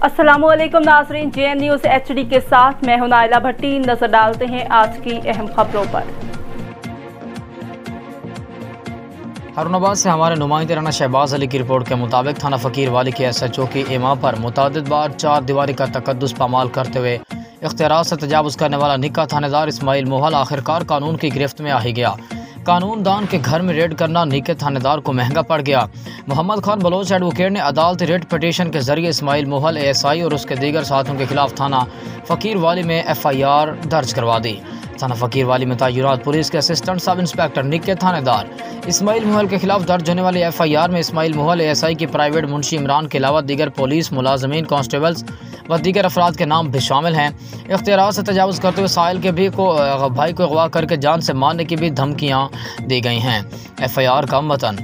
अस्सलामुअलैकुम नाज़रीन, JN news HD के साथ मैं हूं नाइला भट्टी। नजर डालते हैं आज की अहम खबरों पर। हारूनाबाद से हमारे नुमाइंदे राना शहबाज अली की रिपोर्ट के मुताबिक थाना फ़कीर वाली के SHO की इमा पर मुतअद्दिद बार 4 दीवारी का तकद्दुस पामाल करते हुए इख्तियारात से तजावुज़ करने वाला निक्का थानेदार इस्माइल मोहल आखिरकार कानून की गिरफ्त में आ ही गया। कानून दान के घर में रेड करना निके थानेदार को महंगा पड़ गया। मोहम्मद खान बलोच एडवोकेट ने अदालती रेड पटिशन के जरिए इस्माइल मोहल ASI और उसके दीगर साथियों के खिलाफ थाना फ़कीर वाली में FIR दर्ज करवा दी। थाना फ़कीर वाली में तैनात पुलिस के असिस्टेंट सब इंस्पेक्टर निके थानेदार इस्माइल मोहल के खिलाफ दर्ज होने वाली FIR में इस्माइल मोहल ASI की प्राइवेट मुंशी इमरान के अलावा दीगर पुलिस मुलाजमीन कांस्टेबल्स व दीगर अफराद के नाम भी शामिल हैं। इख्तियारात से तजावुज़ करते हुए साहिल के भाई को अगवा करके जान से मारने की भी धमकियाँ दी गई हैं। FIR का मतन